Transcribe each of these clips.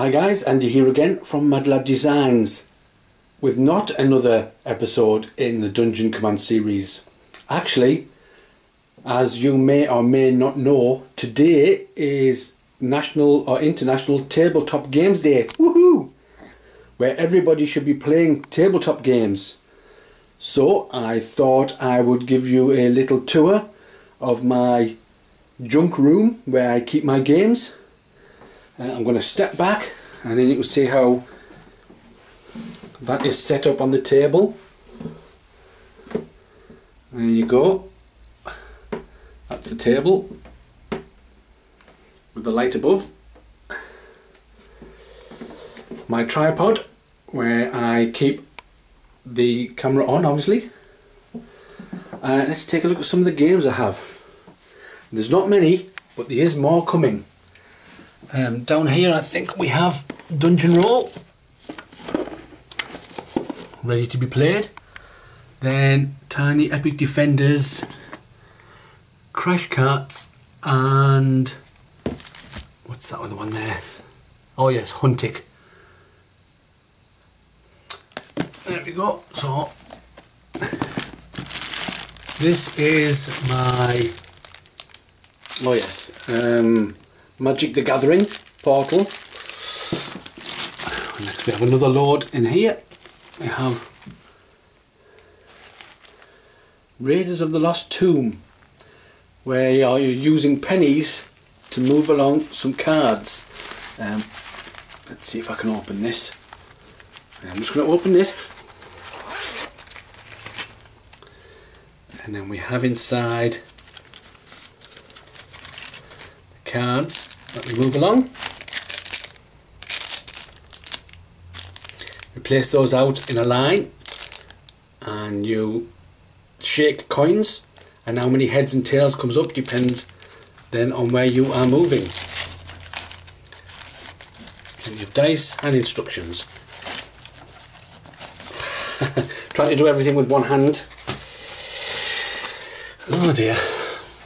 Hi guys, Andy here again from Mad Lad Designs with not another episode in the Dungeon Command series. Actually, as you may or may not know, today is National or International Tabletop Games Day. Woohoo! Where everybody should be playing tabletop games. So I thought I would give you a little tour of my junk room where I keep my games. I'm going to step back and then you can see how that is set up on the table. There you go. That's the table with the light above. My tripod where I keep the camera on, obviously. Let's take a look at some of the games I have. There's not many, but there is more coming. Down here I think we have Dungeon Roll ready to be played. Then Tiny Epic Defenders, Crash Carts, and what's that other one there? Oh yes, Huntic. There we go. So this is my Magic the Gathering portal. Next we have another load in here. We have Raiders of the Lost Tomb, where you're using pennies to move along some cards. Let's see if I can open this. I'm just going to open it. And then we have inside the cards that we move along. We place those out in a line and you shake coins, and how many heads and tails comes up depends then on where you are moving. Plenty of dice and instructions. Trying to do everything with one hand. Oh dear.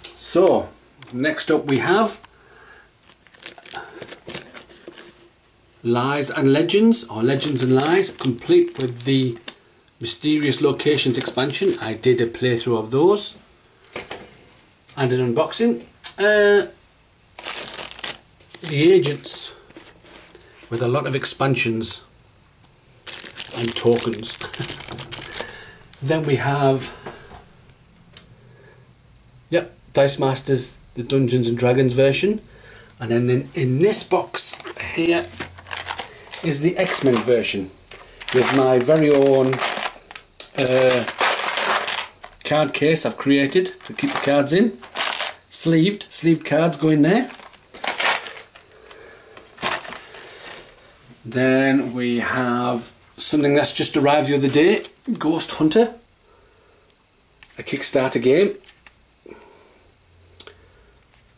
So, next up we have Lies and Legends, or Legends and Lies, complete with the Mysterious Locations expansion. I did a playthrough of those and an unboxing. The Agents, with a lot of expansions and tokens. Then we have Dice Masters, the Dungeons and Dragons version, and then in this box here is the X-Men version with my very own card case I've created to keep the cards in. Sleeved cards go in there. Then we have something that's just arrived the other day, Ghost Hunter, a Kickstarter game,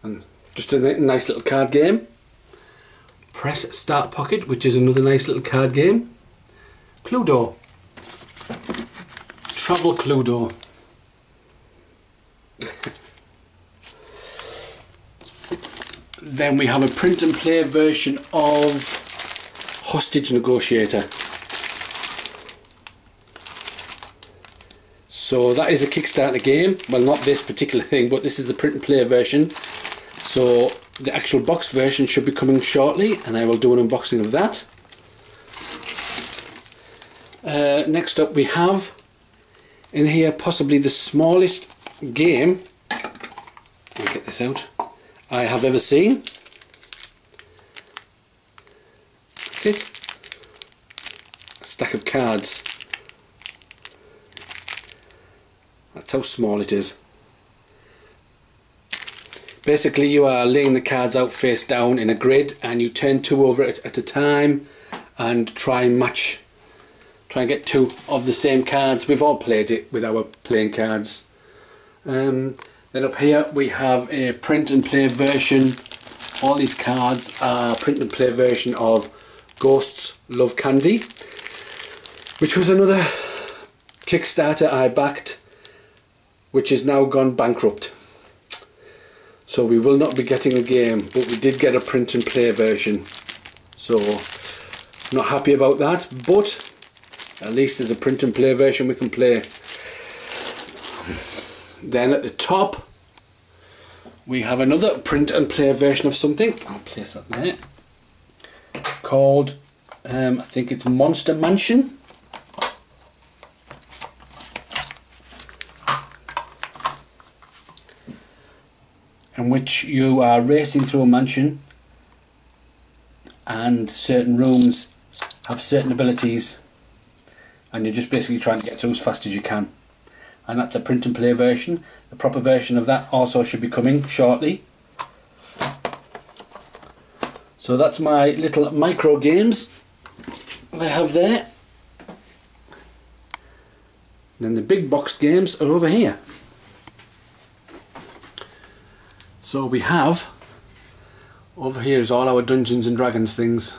and just a nice little card game. Press Start Pocket, which is another nice little card game. Cluedo, Travel Cluedo. Then we have a print and play version of Hostage Negotiator. So that is a Kickstarter game. Well, not this particular thing, but this is the print and play version. So the actual box version should be coming shortly, and I will do an unboxing of that. Next up we have in here possibly the smallest game, let me get this out, I have ever seen. That's it. A stack of cards. That's how small it is. Basically you are laying the cards out face down in a grid, and you turn two over at a time and try and get two of the same cards. We've all played it with our playing cards. Then up here we have a print and play version. All these cards are print and play version of Ghosts Love Candy, which was another Kickstarter I backed, which has now gone bankrupt. So we will not be getting a game, but we did get a print and play version. So not happy about that, but at least there's a print and play version we can play. Then at the top we have another print and play version of something. I'll place that there. Called, I think it's Monster Mansion. In which you are racing through a mansion and certain rooms have certain abilities and you're just basically trying to get through as fast as you can. And that's a print and play version. The proper version of that also should be coming shortly. So that's my little micro games I have there. Then the big boxed games are over here. So we have, over here is all our Dungeons and Dragons things.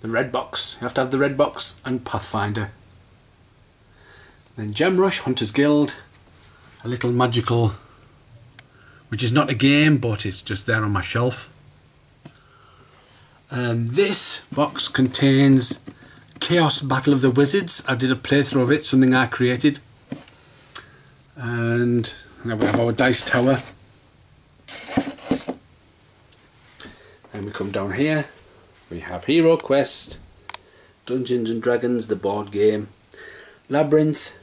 The red box, you have to have the red box, and Pathfinder. Then Gemrush, Hunter's Guild, a little magical, which is not a game but it's just there on my shelf. This box contains Chaos Battle of the Wizards. I did a playthrough of it, something I created. And now we have our dice tower. Then we come down here, we have Hero Quest, Dungeons and Dragons, the board game, Labyrinth,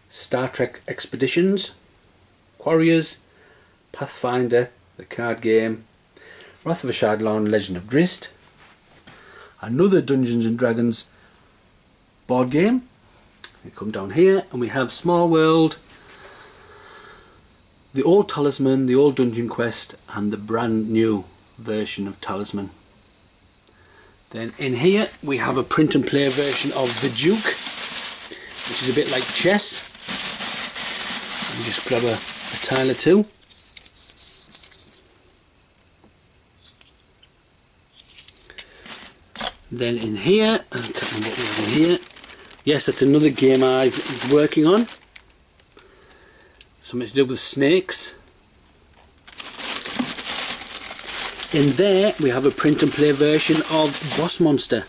Star Trek Expeditions, Warriors, Pathfinder, the card game, Wrath of Ashadlon, Legend of Drizzt, another Dungeons and Dragons board game. We come down here and we have Small World, the old Talisman, the old Dungeon Quest, and the brand new version of Talisman. Then in here we have a print and play version of the Duke, which is a bit like chess. Let me just grab a tile or two. Then in here, I can't remember what we have in here. Yes, that's another game I'm working on. Something to do with snakes. In there we have a print and play version of Boss Monster.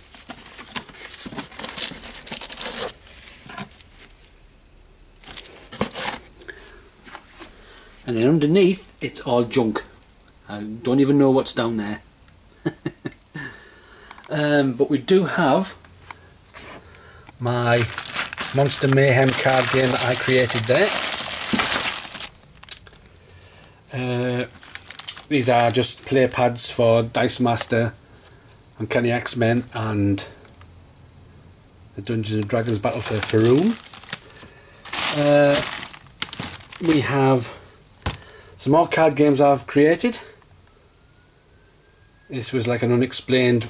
And then underneath it's all junk. I don't even know what's down there. But we do have my Monster Mayhem card game that I created there. These are just play pads for Dice Master, Uncanny X-Men, and the Dungeons and Dragons Battle for Faroon. We have some more card games I've created. This was like an unexplained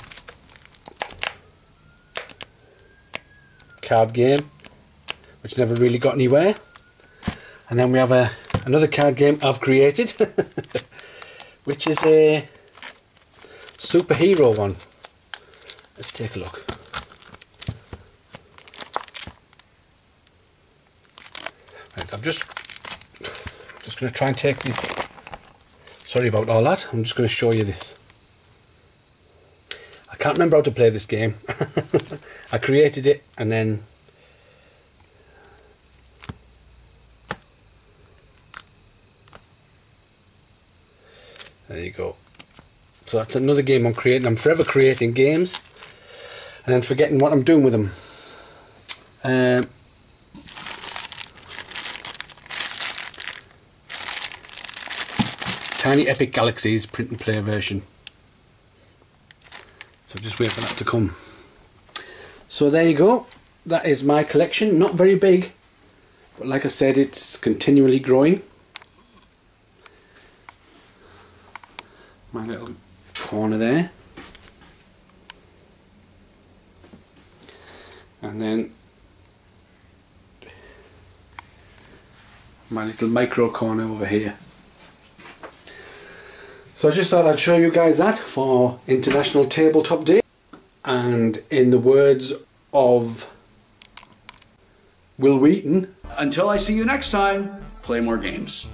card game which never really got anywhere. And then we have another card game I've created which is a superhero one. Let's take a look. Right, I'm just going to try and take this. Sorry about all that. I'm just going to show you this. I can't remember how to play this game. I created it and then there you go. So that's another game I'm creating. I'm forever creating games and then forgetting what I'm doing with them. Tiny Epic Galaxies print and play version. So just wait for that to come. So there you go. That is my collection. Not very big, but like I said, it's continually growing. My little corner there. And then my little micro corner over here. So I just thought I'd show you guys that for International Tabletop Day. And in the words of Will Wheaton, until I see you next time, play more games.